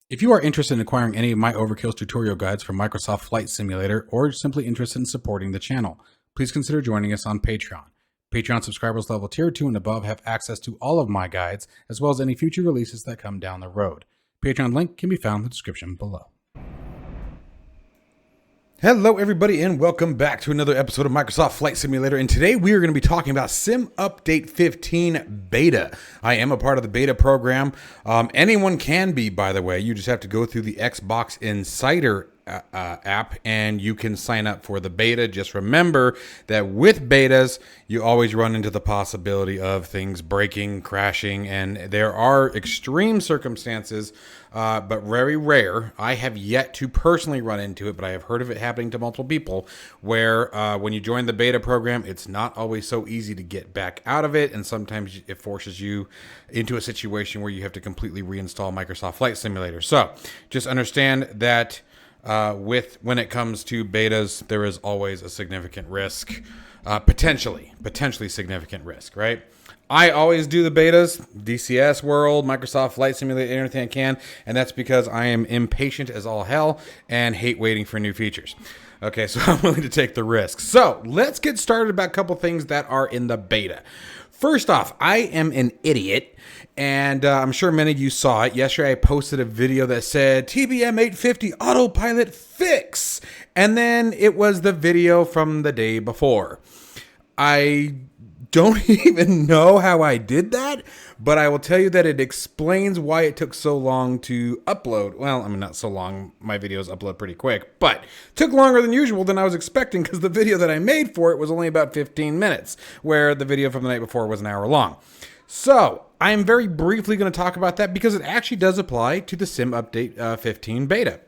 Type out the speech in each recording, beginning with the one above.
If you are interested in acquiring any of my Overkill's tutorial guides from Microsoft Flight Simulator, or simply interested in supporting the channel, please consider joining us on Patreon. Patreon subscribers level tier 2 and above have access to all of my guides, as well as any future releases that come down the road. Patreon link can be found in the description below. Hello everybody and welcome back to another episode of Microsoft Flight Simulator, and today we are going to be talking about Sim Update 15 Beta. I am a part of the beta program. Anyone can be, by the way. You just have to go through the Xbox Insider app and you can sign up for the beta. Just remember that with betas you always run into the possibility of things breaking, crashing, and there are extreme circumstances, but very rare. I have yet to personally run into it, but I have heard of it happening to multiple people where when you join the beta program, it's not always so easy to get back out of it, and sometimes it forces you into a situation where you have to completely reinstall Microsoft Flight Simulator. So just understand that when it comes to betas, there is always a significant risk, potentially significant risk, right? I always do the betas, DCS World, Microsoft Flight Simulator, anything I can, and that's because I am impatient as all hell and hate waiting for new features. Okay, so I'm willing to take the risk. So let's get started about a couple things that are in the beta. First off, I am an idiot, and I'm sure many of you saw it. Yesterday I posted a video that said TBM-850 Autopilot Fix, and then it was the video from the day before. I don't even know how I did that, but I will tell you that it explains why it took so long to upload. Well, I mean, not so long. My videos upload pretty quick, but it took longer than usual than I was expecting because the video that I made for it was only about 15 minutes, where the video from the night before was an hour long. So I am very briefly going to talk about that because it actually does apply to the Sim Update 15 beta.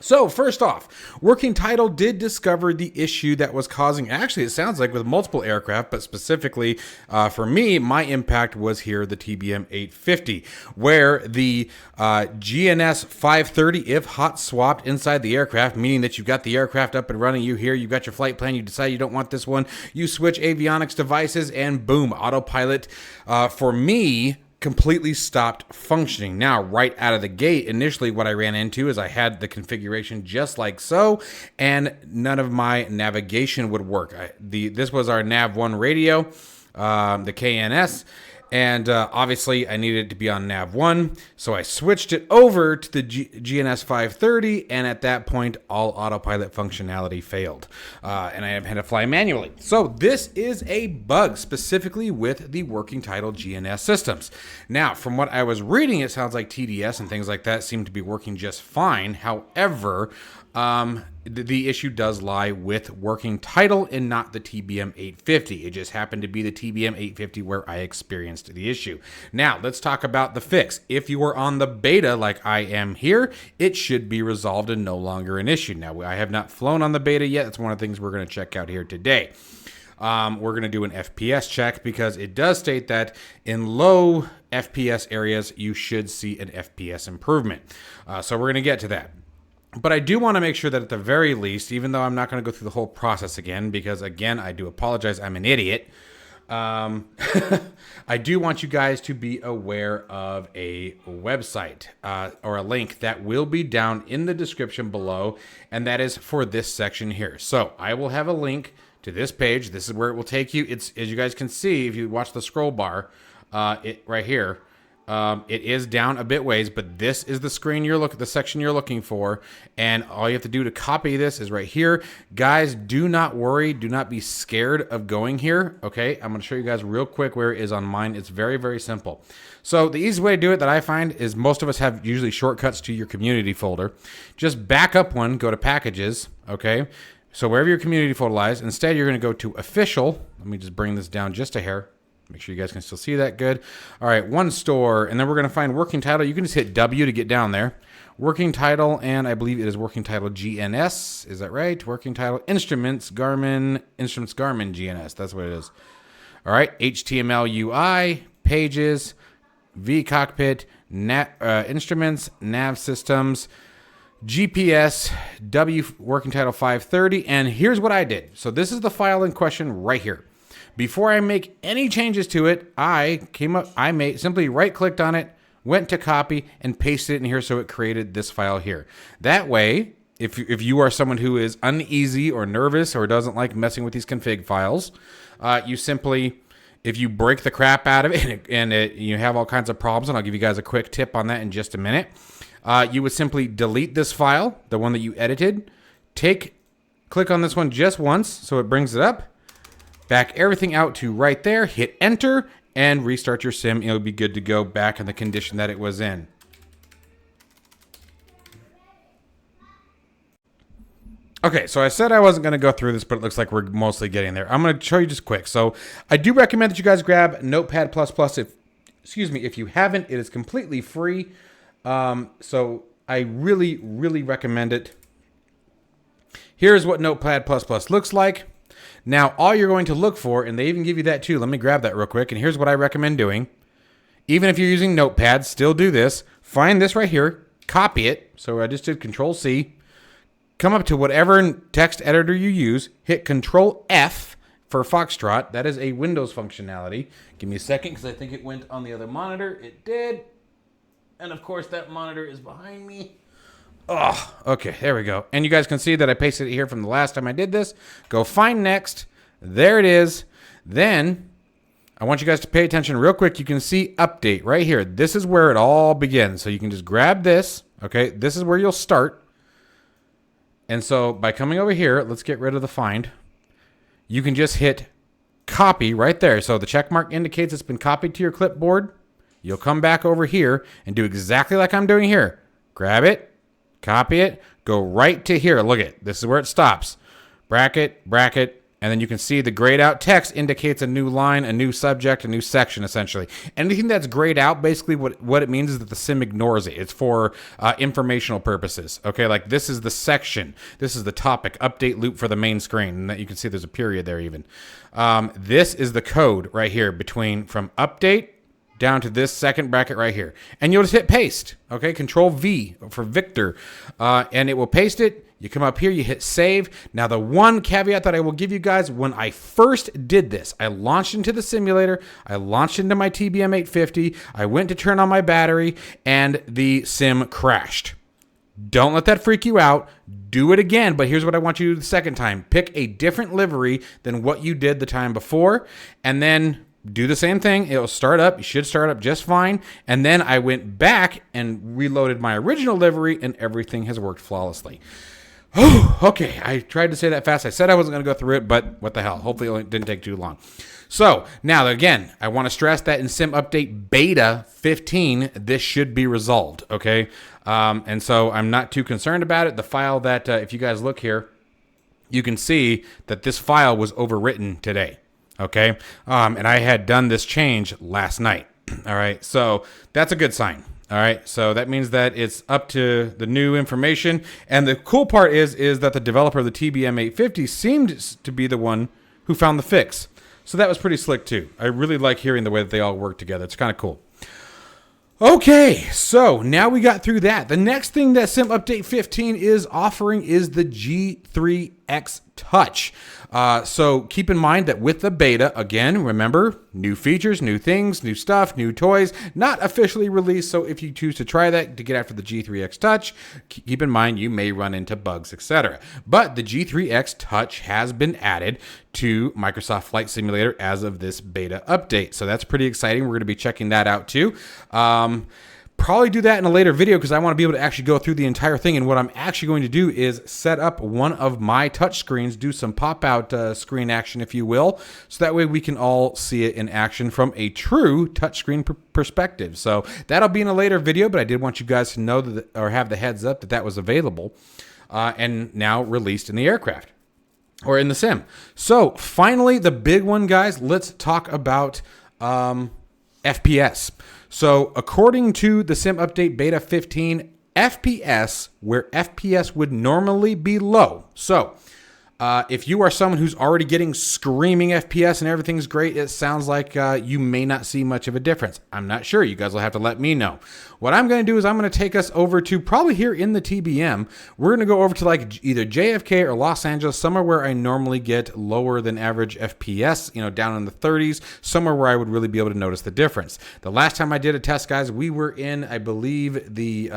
So first off, Working Title did discover the issue that was causing, actually it sounds like with multiple aircraft, but specifically for me, my impact was here, the TBM-850, where the GNS 530, if hot swapped inside the aircraft, meaning that you've got the aircraft up and running, you've got your flight plan, you decide you don't want this one, you switch avionics devices, and boom, Autopilot, for me, completely stopped functioning. Now, right out of the gate, initially what I ran into is I had the configuration just like so, and none of my navigation would work. This was our Nav1 radio, the KNS, and obviously I needed it to be on Nav1, so I switched it over to the GNS 530, and at that point, all autopilot functionality failed, and I had to fly manually. So this is a bug specifically with the Working Title GNS systems. Now, from what I was reading, it sounds like TDS and things like that seem to be working just fine. However, the issue does lie with Working Title and not the TBM-850. It just happened to be the TBM-850 where I experienced the issue. Now, let's talk about the fix. If you are on the beta like I am here, it should be resolved and no longer an issue. Now, I have not flown on the beta yet. That's one of the things we're going to check out here today. We're going to do an FPS check because it does state that in low FPS areas, you should see an FPS improvement. So we're going to get to that. But I do want to make sure that at the very least, even though I'm not going to go through the whole process again, because again, I do apologize, I'm an idiot. I do want you guys to be aware of a website or a link that will be down in the description below, and that is for this section here. So I will have a link to this page. This is where it will take you. It's, as you guys can see, if you watch the scroll bar, it right here. It is down a bit ways, but this is the section you're looking for, and all you have to do to copy this is right here. Guys, do not worry, do not be scared of going here. Okay, I'm going to show you guys real quick where it is on mine. It's very, very simple. So the easy way to do it that I find is most of us have usually shortcuts to your community folder. Just back up one, go to packages. Okay, so wherever your community folder lies, instead you're going to go to official. Let me just bring this down just a hair. Make sure you guys can still see that good. All right, one store, and then we're going to find Working Title. You can just hit W to get down there. Working Title, and I believe it is Working Title GNS. Is that right? Working Title Instruments Garmin GNS. That's what it is. All right, HTML UI, Pages, V Cockpit, Instruments, Nav Systems, GPS, W Working Title 530, and here's what I did. So this is the file in question right here. Before I make any changes to it, I simply right-clicked on it, went to copy, and pasted it in here so it created this file here. That way, if you are someone who is uneasy or nervous or doesn't like messing with these config files, you simply, if you break the crap out of it and you have all kinds of problems, and I'll give you guys a quick tip on that in just a minute, you would simply delete this file, the one that you edited, click on this one just once so it brings it up, back everything out to right there, hit enter, and restart your sim. It'll be good to go back in the condition that it was in. Okay, so I said I wasn't going to go through this, but it looks like we're mostly getting there. I'm going to show you just quick. So I do recommend that you guys grab Notepad++. If you haven't, it is completely free. So I really, really recommend it. Here's what Notepad++ looks like. Now, all you're going to look for, and they even give you that too. Let me grab that real quick. And here's what I recommend doing. Even if you're using Notepad, still do this. Find this right here, copy it. So I just did Control-C. Come up to whatever text editor you use, hit Control-F for Foxtrot. That is a Windows functionality. Give me a second because I think it went on the other monitor. It did. And of course, that monitor is behind me. Oh, okay, there we go. And you guys can see that I pasted it here from the last time I did this. Go find next. There it is. Then I want you guys to pay attention real quick. You can see update right here. This is where it all begins. So you can just grab this. Okay, this is where you'll start. And so by coming over here, let's get rid of the find. You can just hit copy right there. So the check mark indicates it's been copied to your clipboard. You'll come back over here and do exactly like I'm doing here. Grab it, copy it, go right to here. Look at it. This is where it stops. Bracket, bracket, and then you can see the grayed out text indicates a new line, a new subject, a new section, essentially. Anything that's grayed out, basically what it means is that the sim ignores it. It's for informational purposes. Okay, like this is the section. This is the topic, update loop for the main screen. And that you can see there's a period there even. This is the code right here from update down to this second bracket right here. And you'll just hit paste. Okay, Control-V for Victor. And it will paste it. You come up here, you hit save. Now, the one caveat that I will give you guys, when I first did this, I launched into the simulator, I launched into my TBM-850, I went to turn on my battery, and the sim crashed. Don't let that freak you out. Do it again, but here's what I want you to do the second time. Pick a different livery than what you did the time before, and then do the same thing. It'll start up. You should start up just fine. And then I went back and reloaded my original livery, and everything has worked flawlessly. Oh, okay. I tried to say that fast. I said I wasn't going to go through it, but what the hell? Hopefully it didn't take too long. So now, again, I want to stress that in Sim Update Beta 15, this should be resolved, okay? And so I'm not too concerned about it. The file that, if you guys look here, you can see that this file was overwritten today, okay? And I had done this change last night, all right? So that's a good sign. All right, so that means that it's up to the new information. And the cool part is that the developer of the TBM-850 seemed to be the one who found the fix. So that was pretty slick too. I really like hearing the way that they all work together. It's kind of cool. Okay, so now we got through that. The next thing that Sim Update 15 is offering is the G3X Touch. So keep in mind that with the beta, again, remember, new features, new things, new stuff, new toys, not officially released. So if you choose to try that to get after the G3X Touch, keep in mind you may run into bugs, etc. But the G3X Touch has been added to Microsoft Flight Simulator as of this beta update. So that's pretty exciting. We're going to be checking that out too. Probably do that in a later video because I want to be able to actually go through the entire thing. And what I'm actually going to do is set up one of my touch screens, do some pop-out screen action, if you will, so that way we can all see it in action from a true touchscreen perspective. So that'll be in a later video, but I did want you guys to know that, or have the heads up that that was available and now released in the aircraft or in the sim. So finally, the big one, guys, let's talk about FPS. So according to the Sim Update Beta 15, FPS, where FPS would normally be low. So If you are someone who's already getting screaming FPS and everything's great, it sounds like you may not see much of a difference. I'm not sure. You guys will have to let me know. What I'm going to do is I'm going to take us over to probably here in the TBM. We're going to go over to like either JFK or Los Angeles, somewhere where I normally get lower than average FPS, down in the 30s, somewhere where I would really be able to notice the difference. The last time I did a test, guys, we were in, I believe, the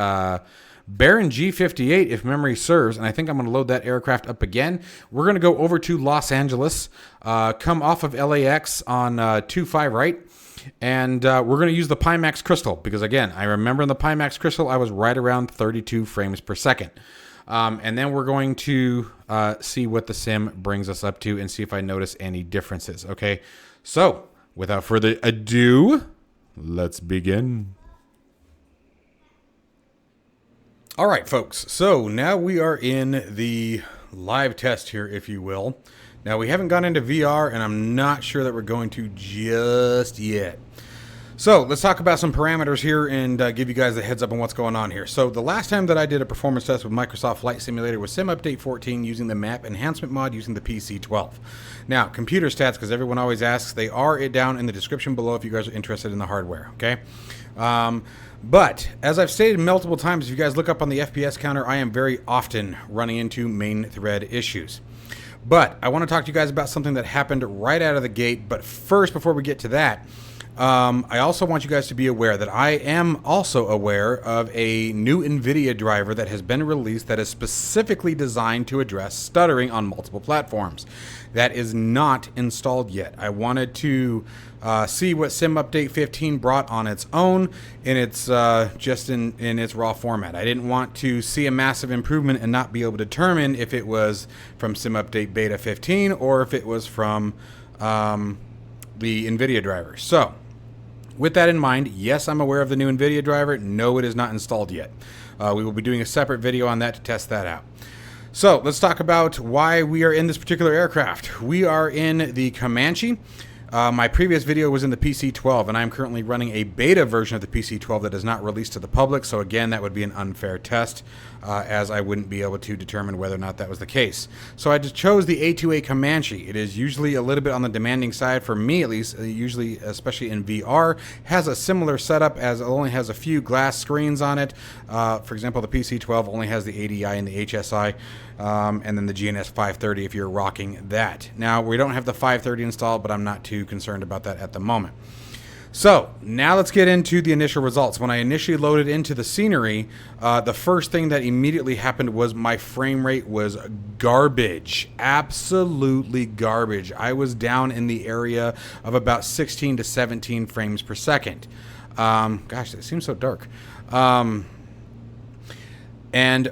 Baron G58, if memory serves, and I think I'm going to load that aircraft up again. We're going to go over to Los Angeles, come off of LAX on 25 right, and we're going to use the Pimax crystal, because again, I remember in the Pimax crystal, I was right around 32 frames per second. And then we're going to see what the sim brings us up to and see if I notice any differences, okay? So, without further ado, let's begin. All right, folks, so now we are in the live test here, if you will. Now, we haven't gone into VR, and I'm not sure that we're going to just yet. So let's talk about some parameters here and give you guys a heads up on what's going on here. So the last time that I did a performance test with Microsoft Flight Simulator was Sim Update 14 using the map enhancement mod using the PC-12. Now, computer stats, because everyone always asks, they are down in the description below if you guys are interested in the hardware, okay? But as I've stated multiple times, if you guys look up on the FPS counter, I am very often running into main thread issues. But I want to talk to you guys about something that happened right out of the gate. But first, before we get to that, I also want you guys to be aware that I am also aware of a new NVIDIA driver that has been released that is specifically designed to address stuttering on multiple platforms. That is not installed yet. I wanted to see what Sim Update 15 brought on its own, and it's just in its raw format. I didn't want to see a massive improvement and not be able to determine if it was from Sim Update Beta 15 or if it was from the NVIDIA driver. So, with that in mind, yes, I'm aware of the new NVIDIA driver. No, it is not installed yet. We will be doing a separate video on that to test that out. So, let's talk about why we are in this particular aircraft. We are in the Comanche. My previous video was in the PC-12, and I'm currently running a beta version of the PC-12 that is not released to the public. So again, that would be an unfair test, as I wouldn't be able to determine whether or not that was the case. So I just chose the A2A Comanche. It is usually a little bit on the demanding side, for me at least, usually, especially in VR. Has a similar setup, as it only has a few glass screens on it. For example, the PC-12 only has the ADI and the HSI, and then the GNS 530 if you're rocking that. Now, we don't have the 530 installed, but I'm not too concerned about that at the moment. So now let's get into the initial results. When I initially loaded into the scenery, the first thing that immediately happened was my frame rate was garbage. Absolutely garbage. I was down in the area of about 16 to 17 frames per second. Gosh, it seems so dark. And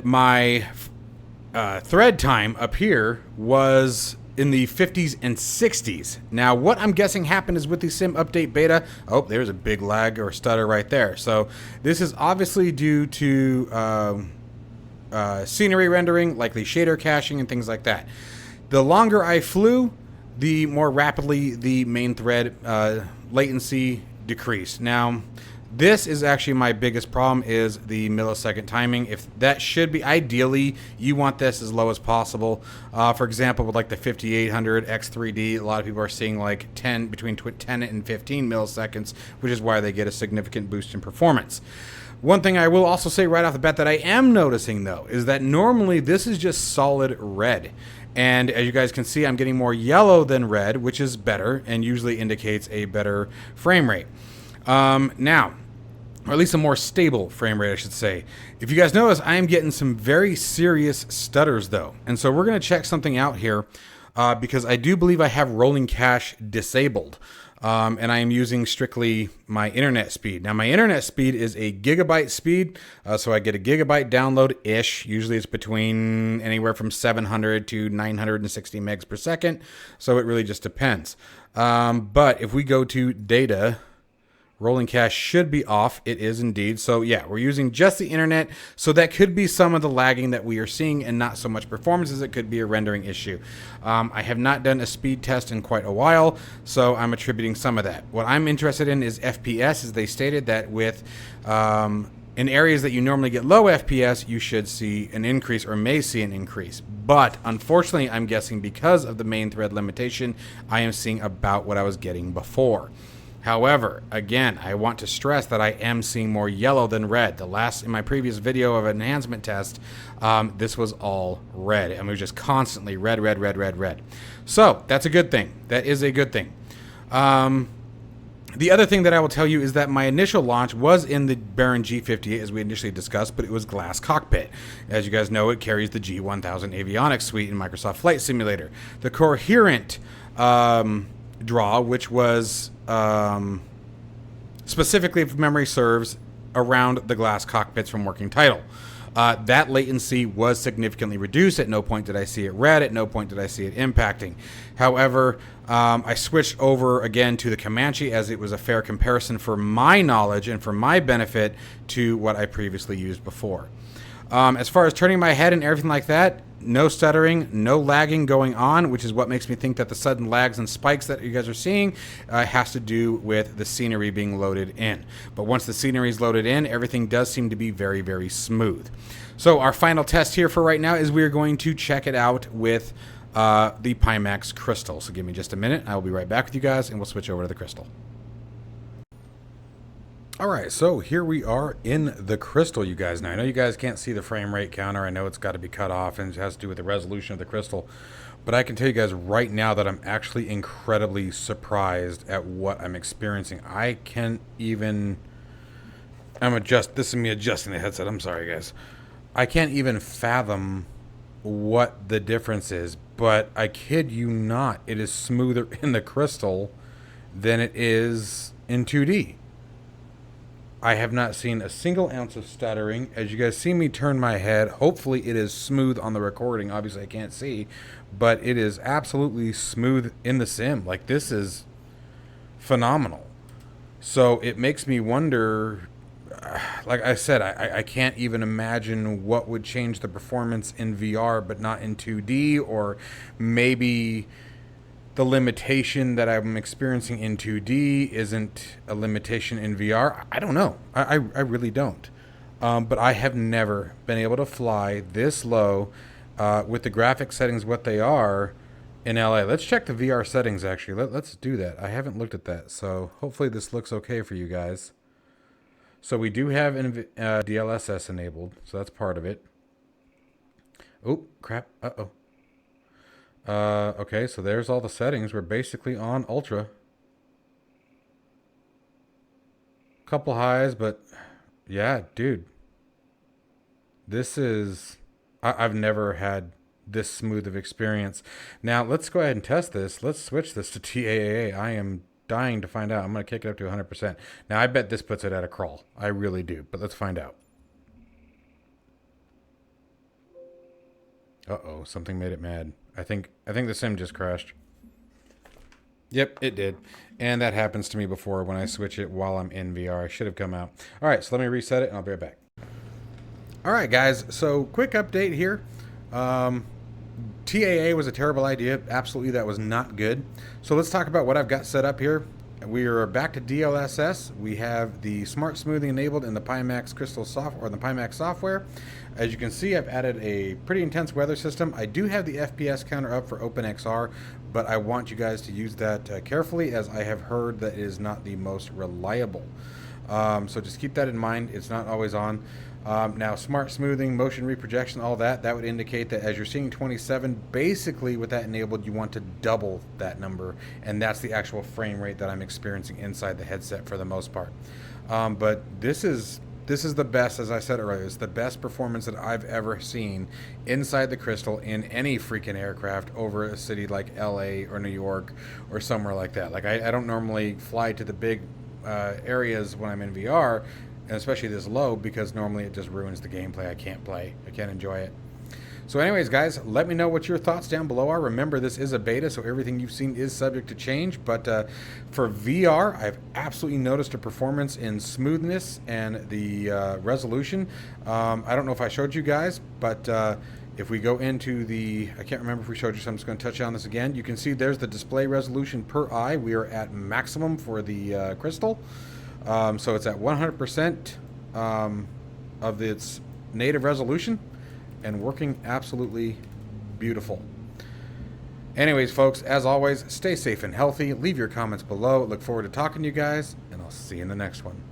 my thread time up here was in the 50s and 60s. Now, what I'm guessing happened is with the Sim Update Beta, oh, there's a big lag or stutter right there. So this is obviously due to scenery rendering, likely shader caching and things like that. The longer I flew, the more rapidly the main thread latency decreased. Now, this is actually my biggest problem, is the millisecond timing. If that should be, ideally, you want this as low as possible. For example, with like the 5800 X3D, a lot of people are seeing like between 10 and 15 milliseconds, which is why they get a significant boost in performance. One thing I will also say right off the bat that I am noticing, though, is that normally this is just solid red. And as you guys can see, I'm getting more yellow than red, which is better and usually indicates a better frame rate. Now, or at least a more stable frame rate, I should say. If you guys notice, I am getting some very serious stutters, though. And so we're going to check something out here because I do believe I have rolling cache disabled. And I am using strictly my internet speed. Now, my internet speed is a gigabyte speed, so I get a gigabyte download-ish. Usually it's between anywhere from 700 to 960 megs per second, so it really just depends. But if we go to data, rolling cache should be off. It is indeed. So yeah, we're using just the internet. So that could be some of the lagging that we are seeing and not so much performance as it could be a rendering issue. I have not done a speed test in quite a while, so I'm attributing some of that. What I'm interested in is FPS, as they stated that with In areas that you normally get low FPS, you should see an increase or may see an increase. But unfortunately, I'm guessing because of the main thread limitation, I am seeing about what I was getting before. However, again, I want to stress that I am seeing more yellow than red. In my previous video of an enhancement test, this was all red. And it was just constantly red, red, red, red, red. So that's a good thing. That is a good thing. The other thing that I will tell you is that my initial launch was in the Baron G58 as we initially discussed, but it was glass cockpit. As you guys know, it carries the G1000 avionics suite in Microsoft Flight Simulator. The coherent draw, which was specifically, if memory serves, around the glass cockpits from working title. That latency was significantly reduced. At no point did I see it red. At no point did I see it impacting. However, I switched over again to the Comanche as it was a fair comparison for my knowledge and for my benefit to what I previously used before. As far as turning my head and everything like that, no stuttering, no lagging going on, which is what makes me think that the sudden lags and spikes that you guys are seeing has to do with the scenery being loaded in. But once the scenery is loaded in, everything does seem to be very, very smooth. So our final test here for right now is we're going to check it out with the Pimax Crystal. So give me just a minute. I will be right back with you guys, and we'll switch over to the Crystal. All right, so here we are in the Crystal, you guys. Now, I know you guys can't see the frame rate counter. I know it's got to be cut off, and it has to do with the resolution of the Crystal. But I can tell you guys right now that I'm actually incredibly surprised at what I'm experiencing. I can't even... This is me adjusting the headset. I'm sorry, guys. I can't even fathom what the difference is. But I kid you not, it is smoother in the Crystal than it is in 2D. I have not seen a single ounce of stuttering. As you guys see me turn my head, hopefully it is smooth on the recording. Obviously I can't see, but it is absolutely smooth in the sim. Like, this is phenomenal. So it makes me wonder, like I said, I can't even imagine what would change the performance in VR but not in 2D, or maybe the limitation that I'm experiencing in 2D isn't a limitation in VR. I don't know. I really don't. But I have never been able to fly this low with the graphic settings what they are in LA. Let's check the VR settings, actually. Let's do that. I haven't looked at that, so hopefully this looks okay for you guys. So we do have DLSS enabled, so that's part of it. Oh, crap. Uh-oh. Okay, so there's all the settings. We're basically on ultra. Couple highs, but yeah, dude. This is... I've never had this smooth of experience. Now, let's go ahead and test this. Let's switch this to TAA. I am dying to find out. I'm going to kick it up to 100%. Now, I bet this puts it at a crawl. I really do, but let's find out. Uh-oh, something made it mad. I think the sim just crashed. Yep, it did. And that happens to me before when I switch it while I'm in VR. I should have come out. All right, so let me reset it and I'll be right back. All right, guys. So quick update here. TAA was a terrible idea. Absolutely, that was not good. So let's talk about what I've got set up here. We are back to DLSS. We have the Smart Smoothing enabled in the Pimax Crystal software, or the Pimax software. As you can see, I've added a pretty intense weather system. I do have the FPS counter up for OpenXR, but I want you guys to use that carefully, as I have heard that it is not the most reliable. So just keep that in mind. It's not always on. Now, smart smoothing, motion reprojection, all that would indicate that as you're seeing 27, basically with that enabled, you want to double that number, and that's the actual frame rate that I'm experiencing inside the headset for the most part. But this is the best, as I said earlier. It's the best performance that I've ever seen inside the Crystal in any freaking aircraft over a city like LA or New York or somewhere like that. Like, I don't normally fly to the big areas when I'm in VR, and especially this low, because normally it just ruins the gameplay. I can't play. I can't enjoy it. So anyways, guys, let me know what your thoughts down below are. Remember, this is a beta, so everything you've seen is subject to change. But for VR, I've absolutely noticed a performance in smoothness and the resolution. I don't know if I showed you guys, but if we go into the... I can't remember if we showed you, so I'm just going to touch on this again. You can see there's the display resolution per eye. We are at maximum for the Crystal. So it's at 100%. of its native resolution and working absolutely beautiful. Anyways, folks, as always, stay safe and healthy. Leave your comments below. Look forward to talking to you guys, and I'll see you in the next one.